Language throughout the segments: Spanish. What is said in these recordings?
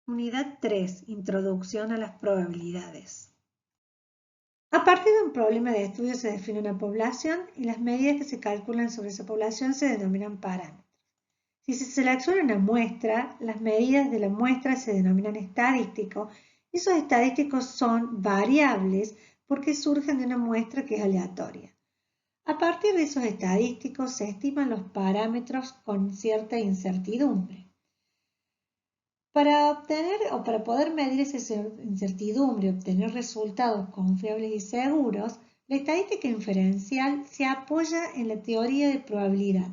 Unidad 3. Introducción a las probabilidades. A partir de un problema de estudio se define una población y las medidas que se calculan sobre esa población se denominan parámetros. Si se selecciona una muestra, las medidas de la muestra se denominan estadísticos y esos estadísticos son variables porque surgen de una muestra que es aleatoria. A partir de esos estadísticos se estiman los parámetros con cierta incertidumbre. Para obtener o para poder medir esa incertidumbre y obtener resultados confiables y seguros, la estadística inferencial se apoya en la teoría de probabilidad,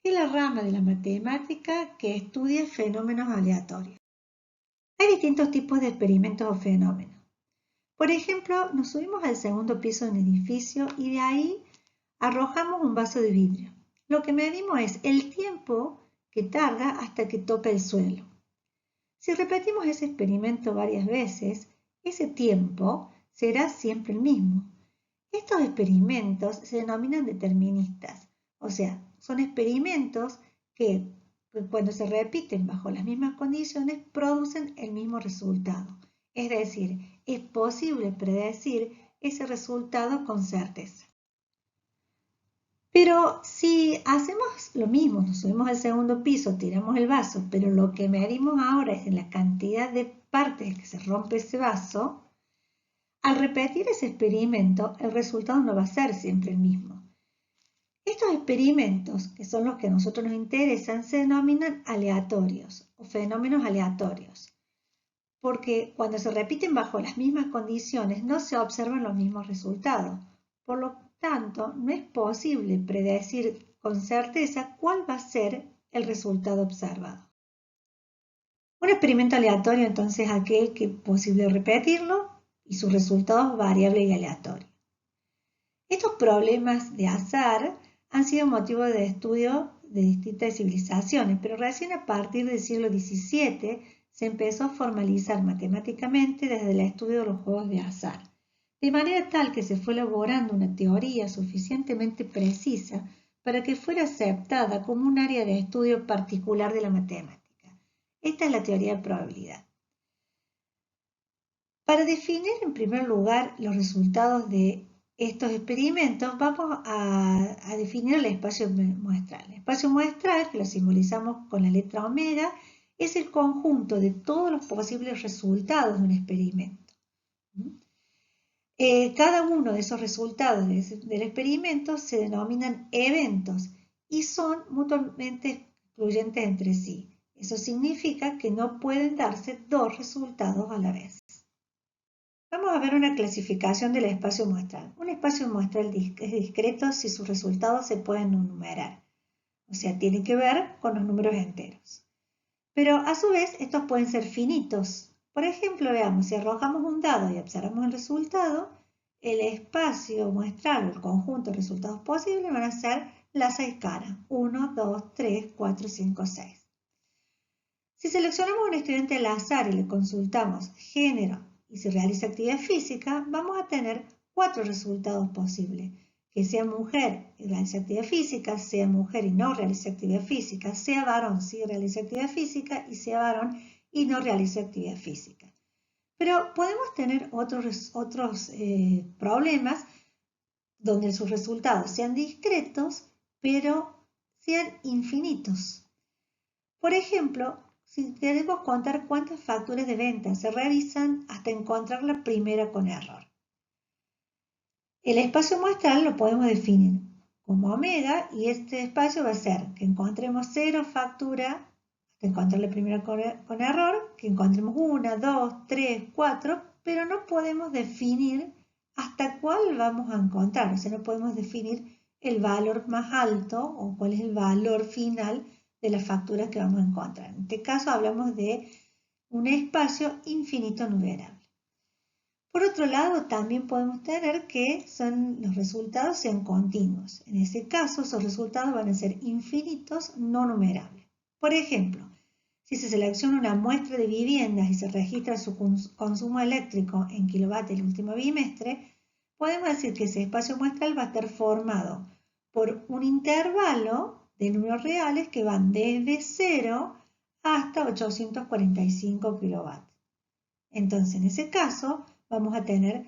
que es la rama de la matemática que estudia fenómenos aleatorios. Hay distintos tipos de experimentos o fenómenos. Por ejemplo, nos subimos al segundo piso de un edificio y de ahí arrojamos un vaso de vidrio. Lo que medimos es el tiempo que tarda hasta que toca el suelo. Si repetimos ese experimento varias veces, ese tiempo será siempre el mismo. Estos experimentos se denominan deterministas, o sea, son experimentos que cuando se repiten bajo las mismas condiciones producen el mismo resultado. Es decir, es posible predecir ese resultado con certeza. Pero si hacemos lo mismo, nos subimos al segundo piso, tiramos el vaso, pero lo que medimos ahora es en la cantidad de partes que se rompe ese vaso, al repetir ese experimento, el resultado no va a ser siempre el mismo. Estos experimentos, que son los que a nosotros nos interesan, se denominan aleatorios o fenómenos aleatorios, porque cuando se repiten bajo las mismas condiciones no se observan los mismos resultados. Por lo tanto, no es posible predecir con certeza cuál va a ser el resultado observado. Un experimento aleatorio entonces es aquel que es posible repetirlo y su resultado es variable y aleatorio. Estos problemas de azar han sido motivo de estudio de distintas civilizaciones, pero recién a partir del siglo XVII se empezó a formalizar matemáticamente desde el estudio de los juegos de azar, de manera tal que se fue elaborando una teoría suficientemente precisa para que fuera aceptada como un área de estudio particular de la matemática. Esta es la teoría de probabilidad. Para definir en primer lugar los resultados de estos experimentos, vamos a definir el espacio muestral. El espacio muestral, que lo simbolizamos con la letra omega, es el conjunto de todos los posibles resultados de un experimento. Cada uno de esos resultados del experimento se denominan eventos y son mutuamente excluyentes entre sí. Eso significa que no pueden darse dos resultados a la vez. Vamos a ver una clasificación del espacio muestral. Un espacio muestral es discreto si sus resultados se pueden numerar, o sea, tiene que ver con los números enteros. Pero a su vez, estos pueden ser finitos. Por ejemplo, veamos, si arrojamos un dado y observamos el resultado, el espacio muestral o el conjunto de resultados posibles van a ser las 6 caras. 1, 2, 3, 4, 5, 6. Si seleccionamos a un estudiante al azar y le consultamos género y si realiza actividad física, vamos a tener 4 resultados posibles. Que sea mujer y realice actividad física, sea mujer y no realice actividad física, sea varón y realice actividad física y sea varón y no realice actividad física. Pero podemos tener otros problemas donde sus resultados sean discretos, pero sean infinitos. Por ejemplo, si queremos contar cuántas facturas de venta se realizan hasta encontrar la primera con error. El espacio muestral lo podemos definir como omega y este espacio va a ser que encontremos 0 facturas hasta encontrar la primera con error, que encontremos 1, 2, 3, 4, pero no podemos definir hasta cuál vamos a encontrar, o sea, no podemos definir el valor más alto o cuál es el valor final de las facturas que vamos a encontrar. En este caso hablamos de un espacio infinito numerable. Por otro lado, también podemos tener que los resultados sean continuos. En ese caso, esos resultados van a ser infinitos no numerables. Por ejemplo, si se selecciona una muestra de viviendas y se registra su consumo eléctrico en kilovatios el último bimestre, podemos decir que ese espacio muestral va a estar formado por un intervalo de números reales que van desde 0 hasta 845 kilovatios. Entonces, en ese caso, vamos a tener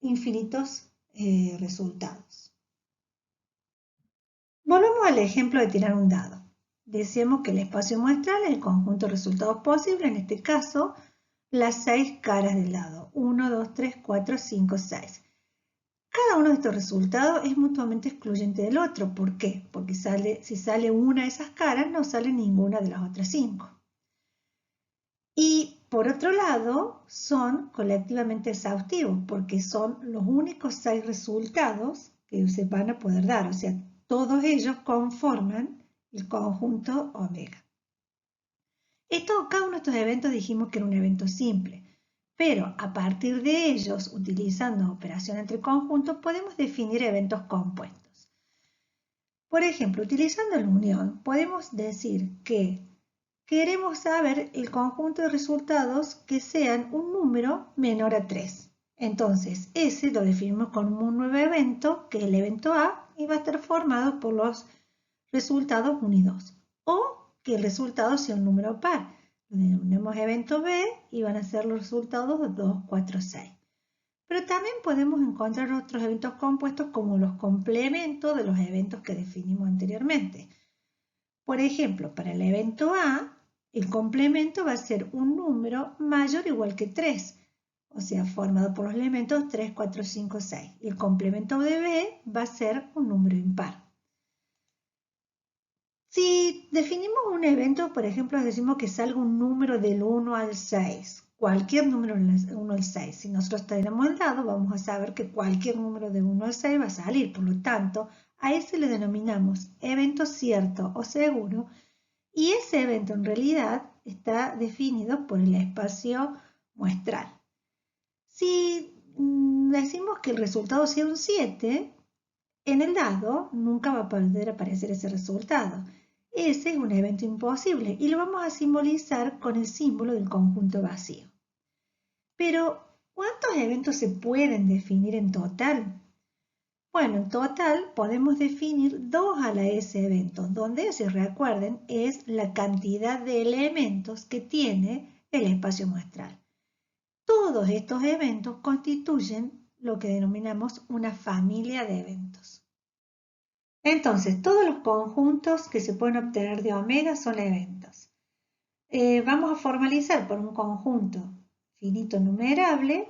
infinitos resultados. Volvamos al ejemplo de tirar un dado. Decíamos que el espacio muestral es el conjunto de resultados posibles, en este caso, las 6 caras del dado. 1, 2, 3, 4, 5, 6. Cada uno de estos resultados es mutuamente excluyente del otro. ¿Por qué? Porque si sale una de esas caras, no sale ninguna de las otras 5. Y por otro lado, son colectivamente exhaustivos, porque son los únicos 6 resultados que se van a poder dar. O sea, todos ellos conforman el conjunto omega. Cada uno de estos eventos dijimos que era un evento simple. Pero a partir de ellos, utilizando operación entre conjuntos, podemos definir eventos compuestos. Por ejemplo, utilizando la unión, podemos decir que queremos saber el conjunto de resultados que sean un número menor a 3. Entonces, ese lo definimos con un nuevo evento, que es el evento A, y va a estar formado por los resultados 1 y 2. O que el resultado sea un número par. Lo denominamos evento B y van a ser los resultados 2, 4, 6. Pero también podemos encontrar otros eventos compuestos como los complementos de los eventos que definimos anteriormente. Por ejemplo, para el evento A, el complemento va a ser un número mayor o igual que 3, o sea, formado por los elementos 3, 4, 5, 6. Y el complemento de B va a ser un número impar. Si definimos un evento, por ejemplo, decimos que salga un número del 1 al 6, cualquier número del 1 al 6. Si nosotros tenemos el dado, vamos a saber que cualquier número de 1 al 6 va a salir. Por lo tanto, a ese le denominamos evento cierto o seguro, y ese evento en realidad está definido por el espacio muestral. Si decimos que el resultado sea un 7, en el dado nunca va a poder aparecer ese resultado. Ese es un evento imposible y lo vamos a simbolizar con el símbolo del conjunto vacío. Pero, ¿cuántos eventos se pueden definir en total? Bueno, en total podemos definir 2 a la S eventos, donde, si recuerden, es la cantidad de elementos que tiene el espacio muestral. Todos estos eventos constituyen lo que denominamos una familia de eventos. Entonces, todos los conjuntos que se pueden obtener de omega son eventos. Vamos a formalizar por un conjunto finito numerable.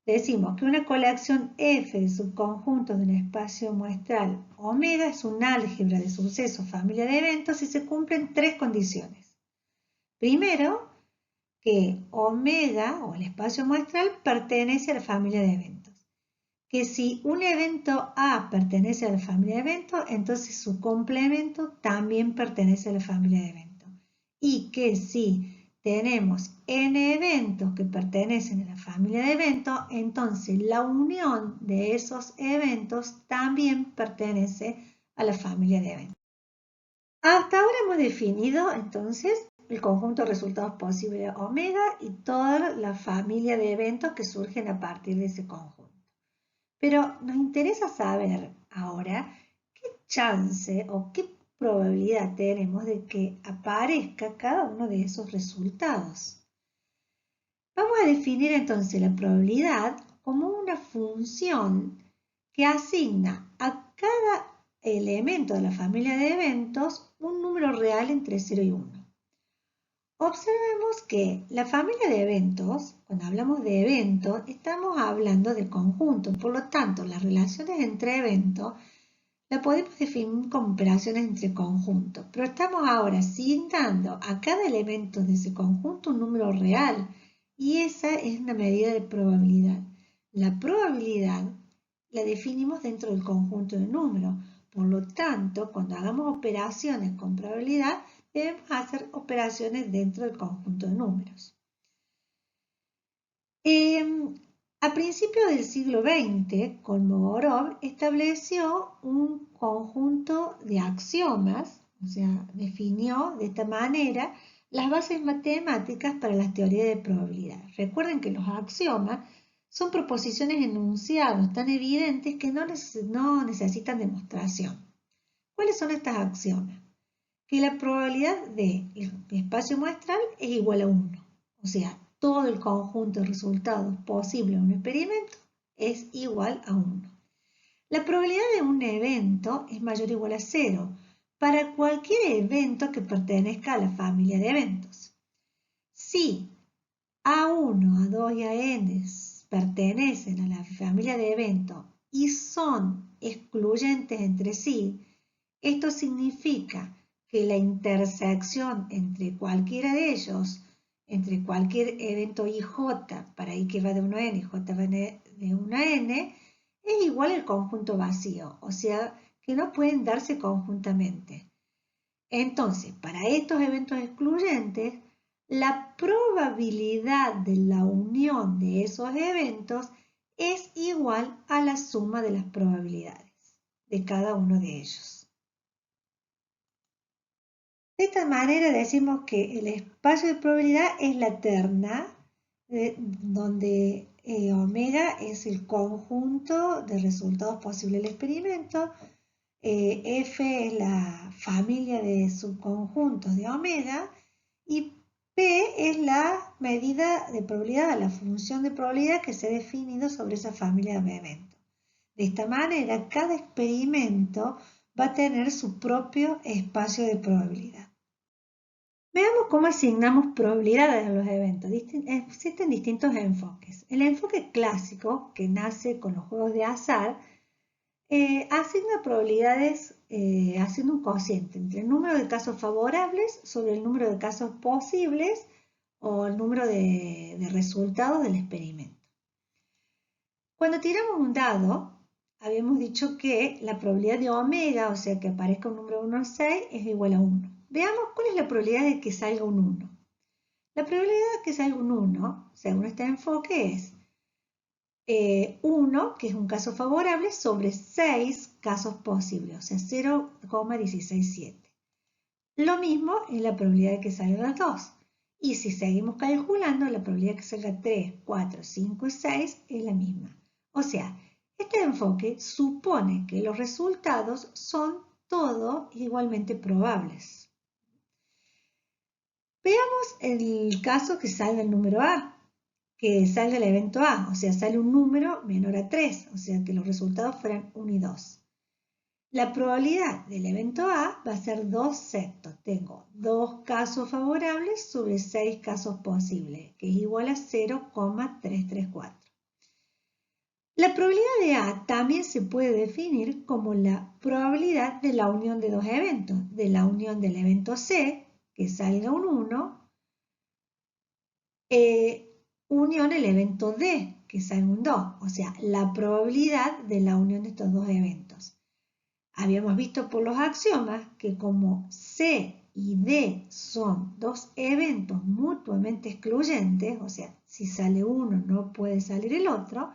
Decimos que una colección F de subconjuntos de un espacio muestral omega es un álgebra de sucesos familia de eventos si se cumplen 3 condiciones. Primero, que omega o el espacio muestral pertenece a la familia de eventos. Que si un evento A pertenece a la familia de eventos, entonces su complemento también pertenece a la familia de eventos. Y que si tenemos n eventos que pertenecen a la familia de eventos, entonces la unión de esos eventos también pertenece a la familia de eventos. Hasta ahora hemos definido entonces el conjunto de resultados posibles de omega y toda la familia de eventos que surgen a partir de ese conjunto. Pero nos interesa saber ahora qué chance o qué probabilidad tenemos de que aparezca cada uno de esos resultados. Vamos a definir entonces la probabilidad como una función que asigna a cada elemento de la familia de eventos un número real entre 0 y 1. Observemos que la familia de eventos, cuando hablamos de eventos, estamos hablando de conjunto. Por lo tanto, las relaciones entre eventos las podemos definir como operaciones entre conjuntos. Pero estamos ahora asignando a cada elemento de ese conjunto un número real. Y esa es una medida de probabilidad. La probabilidad la definimos dentro del conjunto de números. Por lo tanto, cuando hagamos operaciones con probabilidad, debemos hacer operaciones dentro del conjunto de números. A principios del siglo XX, Kolmogorov estableció un conjunto de axiomas, o sea, definió de esta manera las bases matemáticas para las teorías de probabilidad. Recuerden que los axiomas son proposiciones enunciados tan evidentes que no necesitan demostración. ¿Cuáles son estas axiomas? que la probabilidad del espacio muestral es igual a 1. O sea, todo el conjunto de resultados posibles de un experimento es igual a 1. La probabilidad de un evento es mayor o igual a 0 para cualquier evento que pertenezca a la familia de eventos. Si A1, A2 y AN pertenecen a la familia de eventos y son excluyentes entre sí, esto significa que la intersección entre cualquiera de ellos, entre cualquier evento IJ, para I que va de 1 a N y J va de 1 a N, es igual al conjunto vacío, o sea que no pueden darse conjuntamente. Entonces, para estos eventos excluyentes, la probabilidad de la unión de esos eventos es igual a la suma de las probabilidades de cada uno de ellos. De esta manera decimos que el espacio de probabilidad es la terna, donde omega es el conjunto de resultados posibles del experimento, F es la familia de subconjuntos de omega y P es la medida de probabilidad, la función de probabilidad que se ha definido sobre esa familia de eventos. De esta manera, cada experimento va a tener su propio espacio de probabilidad. Veamos cómo asignamos probabilidades a los eventos. Existen distintos enfoques. El enfoque clásico, que nace con los juegos de azar, asigna probabilidades haciendo un cociente entre el número de casos favorables sobre el número de casos posibles o el número de resultados del experimento. Cuando tiramos un dado, habíamos dicho que la probabilidad de omega, o sea que aparezca un número 1 a 6, es igual a 1. Veamos cuál es la probabilidad de que salga un 1. La probabilidad de que salga un 1, según este enfoque, es 1, que es un caso favorable, sobre 6 casos posibles, o sea, 0,167. Lo mismo es la probabilidad de que salgan 2. Y si seguimos calculando, la probabilidad de que salga 3, 4, 5 y 6 es la misma. O sea, este enfoque supone que los resultados son todos igualmente probables. Veamos el caso que salga el número A, que salga el evento A, o sea, sale un número menor a 3, o sea, que los resultados fueran 1 y 2. La probabilidad del evento A va a ser 2 sextos. Tengo 2 casos favorables sobre 6 casos posibles, que es igual a 0,334. La probabilidad de A también se puede definir como la probabilidad de la unión de dos eventos, de la unión del evento C, que salga un 1, unión el evento D, que salga un 2, o sea, la probabilidad de la unión de estos dos eventos. Habíamos visto por los axiomas que como C y D son dos eventos mutuamente excluyentes, o sea, si sale uno no puede salir el otro,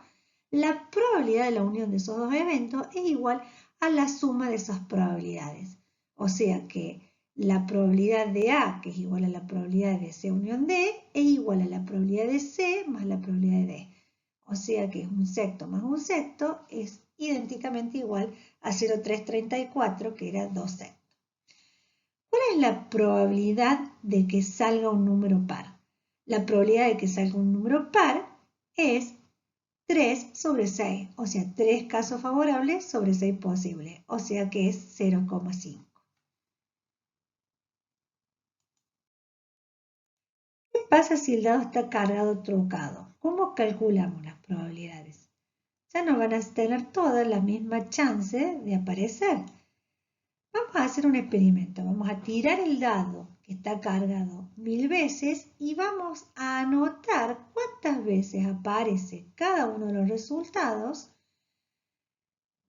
la probabilidad de la unión de esos dos eventos es igual a la suma de esas probabilidades. O sea que la probabilidad de A, que es igual a la probabilidad de C unión D, es igual a la probabilidad de C más la probabilidad de D. O sea que un sexto más un sexto es idénticamente igual a 0,334, que era 2 sextos. ¿Cuál es la probabilidad de que salga un número par? La probabilidad de que salga un número par es 3 sobre 6, o sea, 3 casos favorables sobre 6 posibles, o sea que es 0,5. ¿Qué pasa si el dado está cargado o trucado? ¿Cómo calculamos las probabilidades? Ya no van a tener todas la misma chance de aparecer. Vamos a hacer un experimento. Vamos a tirar el dado que está cargado 1000 veces y vamos a anotar cuántas veces aparece cada uno de los resultados,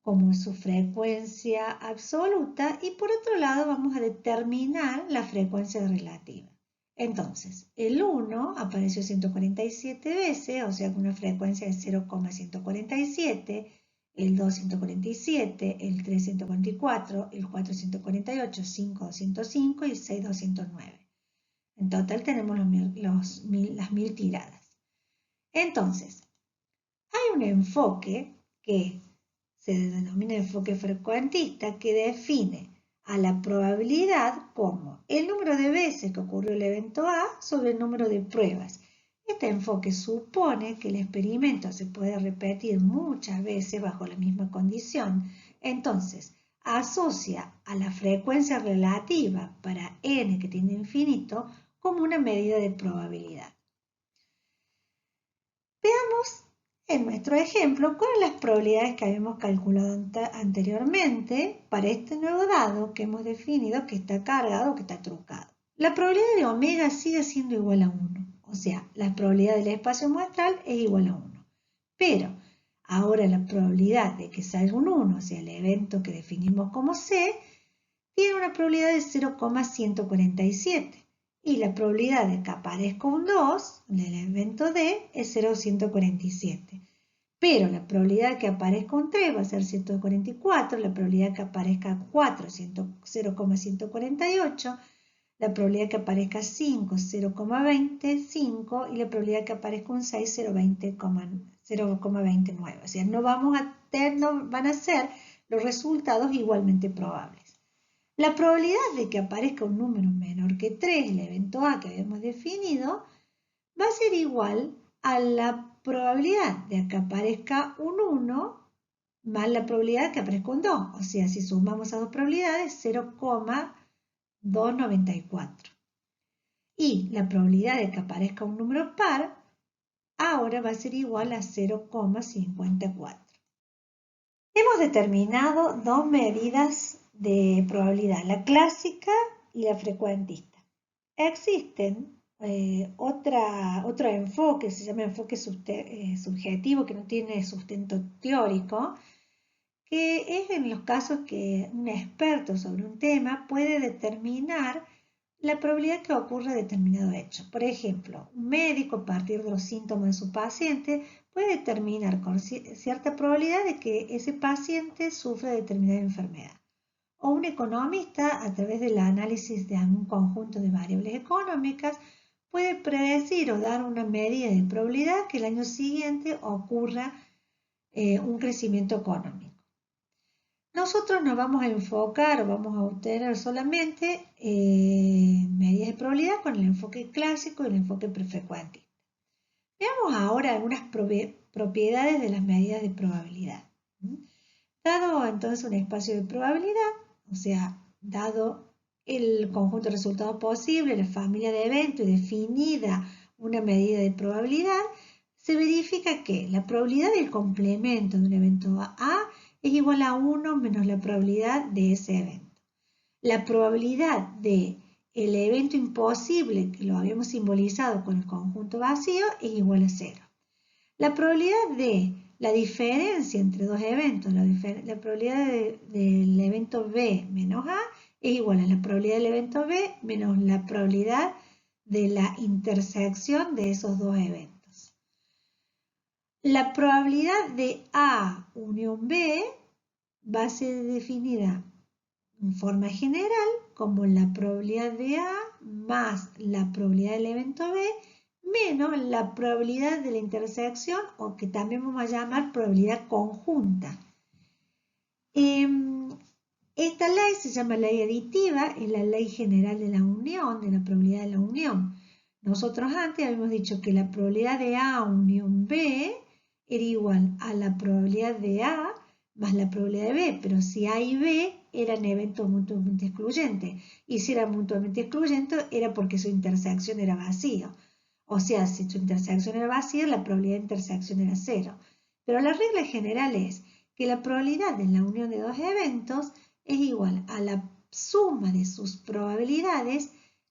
como su frecuencia absoluta, y por otro lado vamos a determinar la frecuencia relativa. Entonces, el 1 apareció 147 veces, o sea, con una frecuencia de 0,147, el 2 147, el 3 144, el 4 148, 5 205 y el 6 209. En total tenemos las 1000 tiradas. Entonces, hay un enfoque que se denomina enfoque frecuentista, que define a la probabilidad como el número de veces que ocurrió el evento A sobre el número de pruebas. Este enfoque supone que el experimento se puede repetir muchas veces bajo la misma condición. Entonces, asocia a la frecuencia relativa para n que tiende a infinito como una medida de probabilidad. Veamos en nuestro ejemplo cuáles son las probabilidades que habíamos calculado anteriormente para este nuevo dado que hemos definido que está cargado o que está trucado. La probabilidad de omega sigue siendo igual a 1, o sea, la probabilidad del espacio muestral es igual a 1. Pero ahora la probabilidad de que salga un 1, o sea, el evento que definimos como C, tiene una probabilidad de 0,147. Y la probabilidad de que aparezca un 2 en el evento D es 0,147. Pero la probabilidad de que aparezca un 3 va a ser 144, la probabilidad de que aparezca 4 es 0,148, la probabilidad de que aparezca 5 es 0,25 y la probabilidad de que aparezca un 6 es 0,29. O sea, no van a ser los resultados igualmente probables. La probabilidad de que aparezca un número menor que 3, el evento A que habíamos definido, va a ser igual a la probabilidad de que aparezca un 1 más la probabilidad de que aparezca un 2. O sea, si sumamos esas dos probabilidades, 0,294. Y la probabilidad de que aparezca un número par ahora va a ser igual a 0,54. Hemos determinado dos medidas de probabilidad, la clásica y la frecuentista. Existen otro enfoque, se llama enfoque subjetivo, que no tiene sustento teórico, que es en los casos que un experto sobre un tema puede determinar la probabilidad que ocurra determinado hecho. Por ejemplo, un médico, a partir de los síntomas de su paciente, puede determinar con cierta probabilidad de que ese paciente sufre determinada enfermedad. O un economista, a través del análisis de un conjunto de variables económicas, puede predecir o dar una medida de probabilidad que el año siguiente ocurra un crecimiento económico. Nosotros nos vamos a enfocar o vamos a obtener solamente medidas de probabilidad con el enfoque clásico y el enfoque frecuentista. Veamos ahora algunas propiedades de las medidas de probabilidad. Dado entonces un espacio de probabilidad, o sea, dado el conjunto de resultados posibles, la familia de eventos y definida una medida de probabilidad, se verifica que la probabilidad del complemento de un evento A es igual a 1 menos la probabilidad de ese evento. La probabilidad de el evento imposible, que lo habíamos simbolizado con el conjunto vacío, es igual a 0. La probabilidad de la diferencia entre dos eventos, la probabilidad del evento B menos A, es igual a la probabilidad del evento B menos la probabilidad de la intersección de esos dos eventos. La probabilidad de A unión B va a ser definida en forma general como la probabilidad de A más la probabilidad del evento B menos la probabilidad de la intersección, o que también vamos a llamar probabilidad conjunta. Esta ley se llama ley aditiva, es la ley general de la unión, de la probabilidad de la unión. Nosotros antes habíamos dicho que la probabilidad de A unión B era igual a la probabilidad de A más la probabilidad de B, pero si A y B eran eventos mutuamente excluyentes, y si eran mutuamente excluyentes era porque su intersección era vacío. O sea, si su intersección era vacía, la probabilidad de intersección era 0. Pero la regla general es que la probabilidad de la unión de dos eventos es igual a la suma de sus probabilidades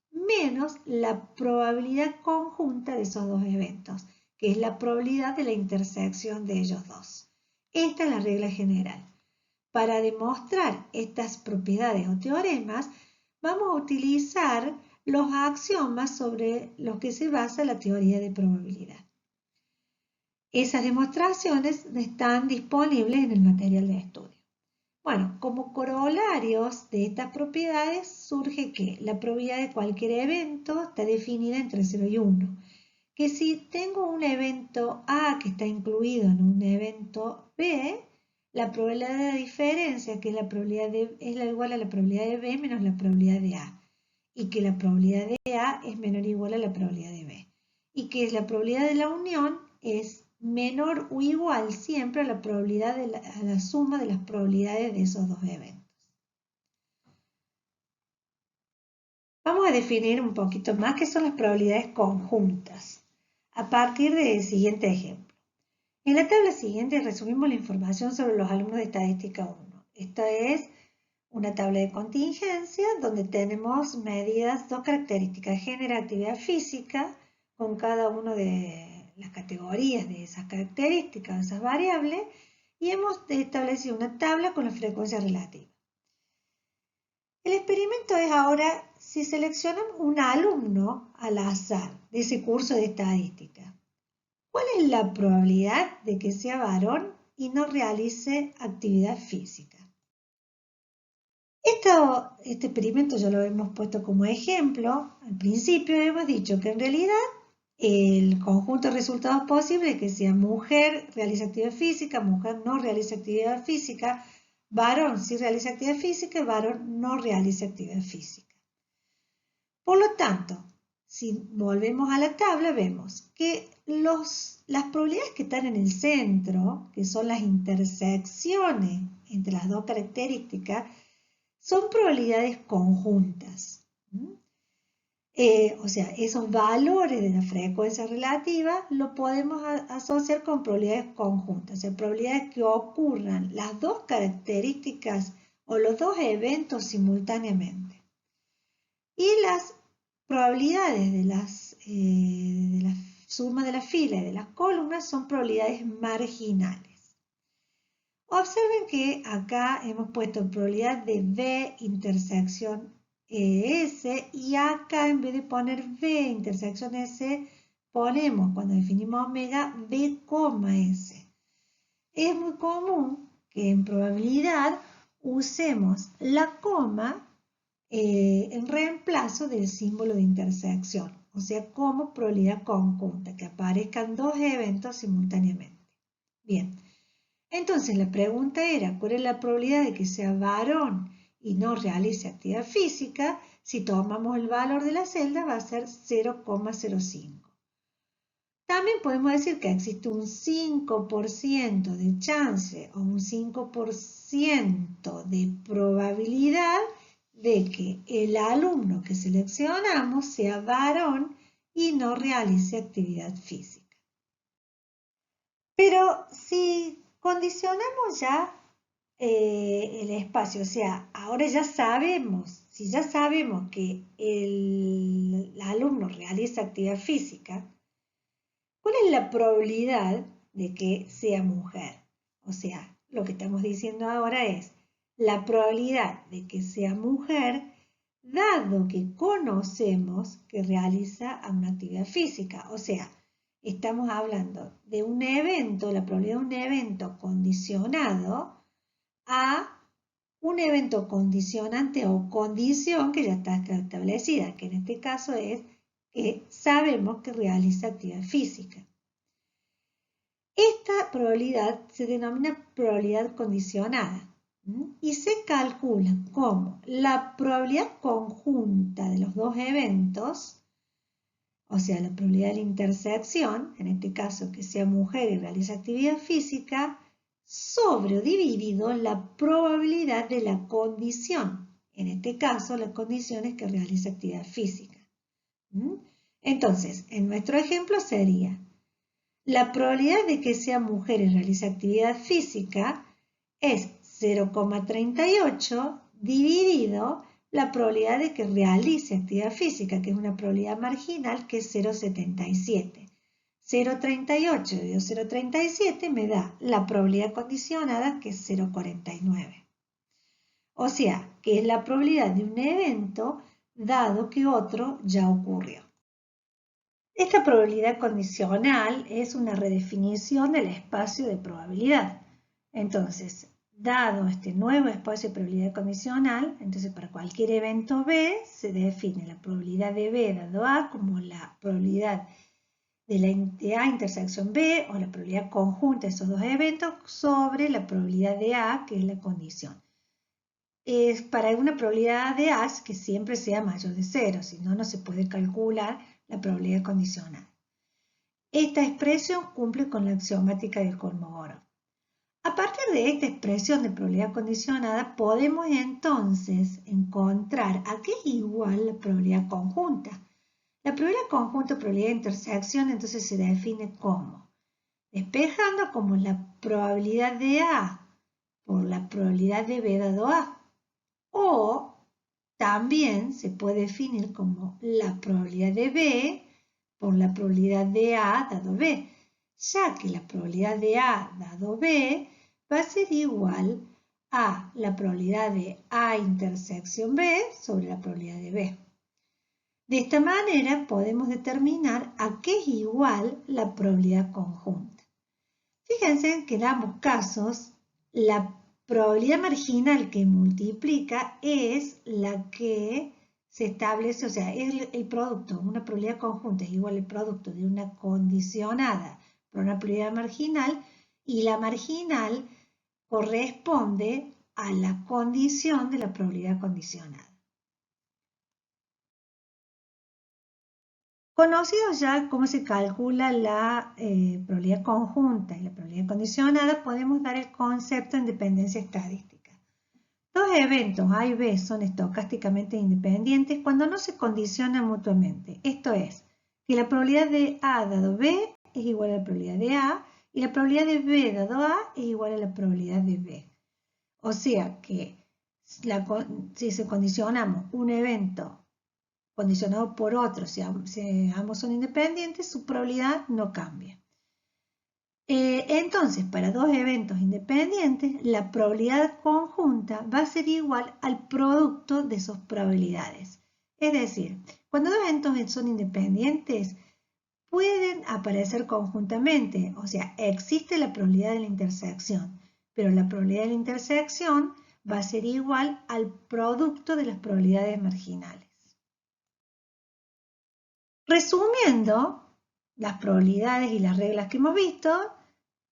menos la probabilidad conjunta de esos dos eventos, que es la probabilidad de la intersección de ellos dos. Esta es la regla general. Para demostrar estas propiedades o teoremas, vamos a utilizar los axiomas sobre los que se basa la teoría de probabilidad. Esas demostraciones están disponibles en el material de estudio. Bueno, como corolarios de estas propiedades surge que la probabilidad de cualquier evento está definida entre 0 y 1. Que si tengo un evento A que está incluido en un evento B, la probabilidad de diferencia, que es la probabilidad de, es igual a la probabilidad de B menos la probabilidad de A, y que la probabilidad de A es menor o igual a la probabilidad de B, y que la probabilidad de la unión es menor o igual siempre a la probabilidad de a la suma de las probabilidades de esos dos eventos. Vamos a definir un poquito más qué son las probabilidades conjuntas a partir del siguiente ejemplo. En la tabla siguiente resumimos la información sobre los alumnos de Estadística 1. Esta es una tabla de contingencia donde tenemos medidas, dos características, género, actividad física, con cada una de las categorías de esas características, esas variables, y hemos establecido una tabla con la frecuencia relativa. El experimento es ahora si seleccionamos un alumno al azar de ese curso de estadística. ¿Cuál es la probabilidad de que sea varón y no realice actividad física? Este experimento ya lo hemos puesto como ejemplo. Al principio hemos dicho que en realidad el conjunto de resultados posibles es que sea mujer realiza actividad física, mujer no realiza actividad física, varón sí realiza actividad física y varón no realiza actividad física. Por lo tanto, si volvemos a la tabla, vemos que las probabilidades que están en el centro, que son las intersecciones entre las dos características, son probabilidades conjuntas. O sea, esos valores de la frecuencia relativa lo podemos asociar con probabilidades conjuntas, o sea, probabilidades que ocurran las dos características o los dos eventos simultáneamente. Y las probabilidades de la suma de la fila y de las columnas son probabilidades marginales. Observen que acá hemos puesto probabilidad de B intersección S y acá en vez de poner B intersección S ponemos cuando definimos omega B, S. Es muy común que en probabilidad usemos la coma en reemplazo del símbolo de intersección, o sea, como probabilidad conjunta, que aparezcan dos eventos simultáneamente. Bien, entonces la pregunta era, ¿cuál es la probabilidad de que sea varón y no realice actividad física? Si tomamos el valor de la celda va a ser 0,05. También podemos decir que existe un 5% de chance o un 5% de probabilidad de que el alumno que seleccionamos sea varón y no realice actividad física. Pero si condicionamos ya el espacio, o sea, ahora ya sabemos, si ya sabemos que el alumno realiza actividad física, ¿cuál es la probabilidad de que sea mujer? O sea, lo que estamos diciendo ahora es la probabilidad de que sea mujer dado que conocemos que realiza una actividad física. O sea, estamos hablando de un evento, la probabilidad de un evento condicionado a un evento condicionante o condición que ya está establecida, que en este caso es que sabemos que realiza actividad física. Esta probabilidad se denomina probabilidad condicionada y se calcula como la probabilidad conjunta de los dos eventos, o sea, la probabilidad de la intersección, en este caso que sea mujer y realiza actividad física, sobre o dividido la probabilidad de la condición. En este caso, la condición es que realiza actividad física. Entonces, en nuestro ejemplo sería la probabilidad de que sea mujer y realice actividad física es 0,38 dividido la probabilidad de que realice actividad física, que es una probabilidad marginal que es 0,77. 0,38 dividido 0,37 me da la probabilidad condicionada que es 0,49. O sea, que es la probabilidad de un evento dado que otro ya ocurrió. Esta probabilidad condicional es una redefinición del espacio de probabilidad. Entonces, dado este nuevo espacio de probabilidad condicional, entonces para cualquier evento B se define la probabilidad de B dado A como la probabilidad de A intersección B, o la probabilidad conjunta de esos dos eventos, sobre la probabilidad de A, que es la condición. Es para una probabilidad de A que siempre sea mayor de 0, si no, no se puede calcular la probabilidad condicional. Esta expresión cumple con la axiomática del Kolmogorov. A partir de esta expresión de probabilidad condicionada, podemos entonces encontrar a qué es igual la probabilidad conjunta. La probabilidad conjunta o probabilidad de intersección entonces se define como despejando como la probabilidad de A por la probabilidad de B dado A. O también se puede definir como la probabilidad de B por la probabilidad de A dado B, ya que la probabilidad de A dado B va a ser igual a la probabilidad de A intersección B sobre la probabilidad de B. De esta manera podemos determinar a qué es igual la probabilidad conjunta. Fíjense que en ambos casos la probabilidad marginal que multiplica es la que se establece, o sea, es el producto, una probabilidad conjunta es igual al producto de una condicionada por una probabilidad marginal, y la marginal corresponde a la condición de la probabilidad condicionada. Conocido ya cómo se calcula la probabilidad conjunta y la probabilidad condicionada, podemos dar el concepto de independencia estadística. Dos eventos A y B son estocásticamente independientes cuando no se condicionan mutuamente. Esto es, que la probabilidad de A dado B es igual a la probabilidad de A y la probabilidad de B dado A es igual a la probabilidad de B. O sea que si se condicionamos un evento condicionado por otro, si ambos son independientes, su probabilidad no cambia. Entonces, para dos eventos independientes, la probabilidad conjunta va a ser igual al producto de sus probabilidades. Es decir, cuando dos eventos son independientes, pueden aparecer conjuntamente, o sea, existe la probabilidad de la intersección, pero la probabilidad de la intersección va a ser igual al producto de las probabilidades marginales. Resumiendo las probabilidades y las reglas que hemos visto,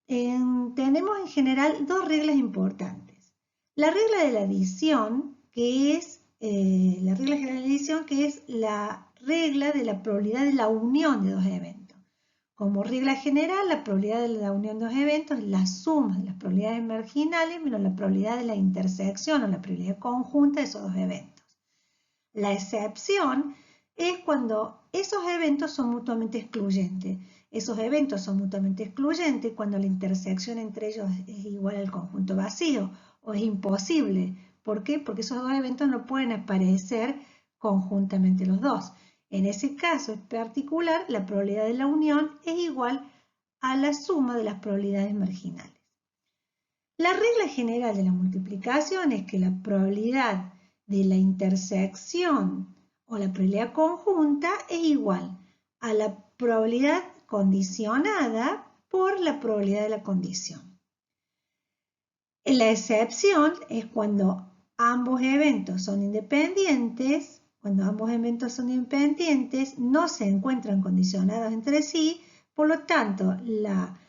tenemos en general dos reglas importantes. La regla de la adición, que es la regla general de la adición, que es la regla de la probabilidad de la unión de dos eventos. Como regla general, la probabilidad de la unión de dos eventos es la suma de las probabilidades marginales menos la probabilidad de la intersección o la probabilidad conjunta de esos dos eventos. La excepción es cuando esos eventos son mutuamente excluyentes. Esos eventos son mutuamente excluyentes cuando la intersección entre ellos es igual al conjunto vacío o es imposible. ¿Por qué? Porque esos dos eventos no pueden aparecer conjuntamente los dos. En ese caso en particular, la probabilidad de la unión es igual a la suma de las probabilidades marginales. La regla general de la multiplicación es que la probabilidad de la intersección o la probabilidad conjunta es igual a la probabilidad condicionada por la probabilidad de la condición. La excepción es cuando ambos eventos son independientes, no se encuentran condicionados entre sí, por lo tanto, la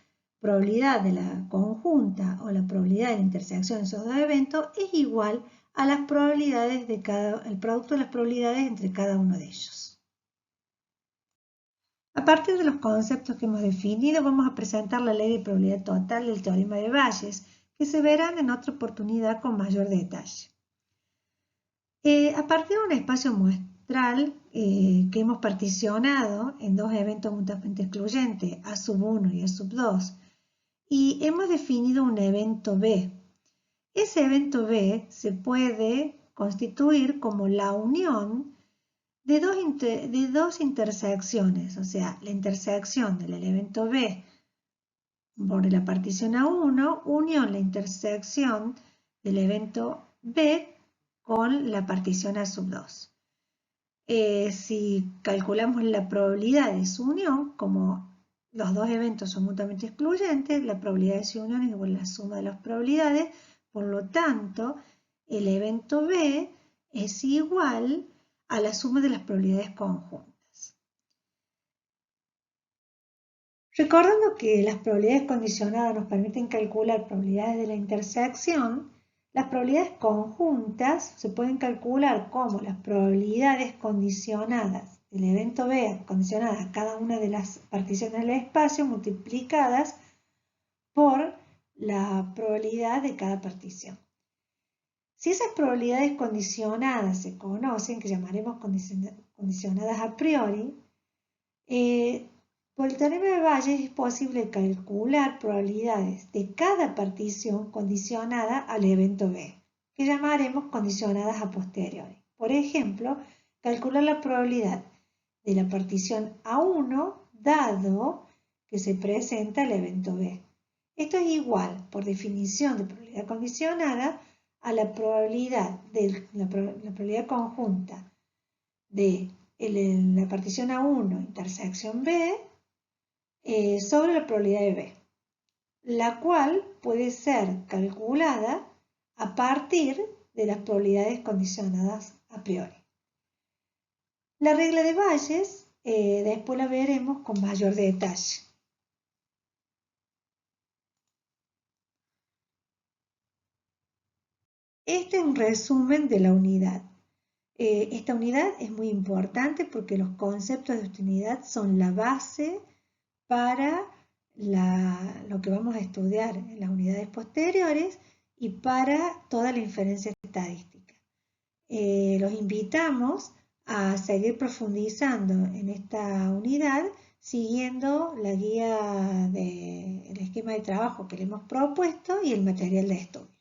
probabilidad de la conjunta o la probabilidad de la intersección de esos dos eventos es igual a las probabilidades el producto de las probabilidades entre cada uno de ellos. A partir de los conceptos que hemos definido, vamos a presentar la ley de probabilidad total y el teorema de Bayes, que se verán en otra oportunidad con mayor detalle. A partir de un espacio muestral que hemos particionado en dos eventos mutuamente excluyentes, A sub 1 y A sub 2, y hemos definido un evento B. Ese evento B se puede constituir como la unión de dos intersecciones, o sea, la intersección del evento B por la partición A1, unión la intersección del evento B con la partición A sub 2. Si calculamos la probabilidad de su unión, como los dos eventos son mutuamente excluyentes, la probabilidad de su unión es igual a la suma de las probabilidades, por lo tanto, el evento B es igual a la suma de las probabilidades conjuntas. Recordando que las probabilidades condicionadas nos permiten calcular probabilidades de la intersección, las probabilidades conjuntas se pueden calcular como las probabilidades condicionadas del evento B, condicionadas a cada una de las particiones del espacio, multiplicadas por la probabilidad de cada partición. Si esas probabilidades condicionadas se conocen, que llamaremos condicionadas a priori, por el teorema de Bayes es posible calcular probabilidades de cada partición condicionada al evento B, que llamaremos condicionadas a posteriori. Por ejemplo, calcular la probabilidad de la partición A1 dado que se presenta el evento B. Esto es igual, por definición de probabilidad condicionada, a la probabilidad conjunta de la partición A1 intersección B sobre la probabilidad de B, la cual puede ser calculada a partir de las probabilidades condicionadas a priori. La regla de Bayes después la veremos con mayor detalle. Este es un resumen de la unidad. Esta unidad es muy importante porque los conceptos de esta unidad son la base para lo que vamos a estudiar en las unidades posteriores y para toda la inferencia estadística. Los invitamos a seguir profundizando en esta unidad siguiendo la guía del esquema de trabajo que le hemos propuesto y el material de estudio.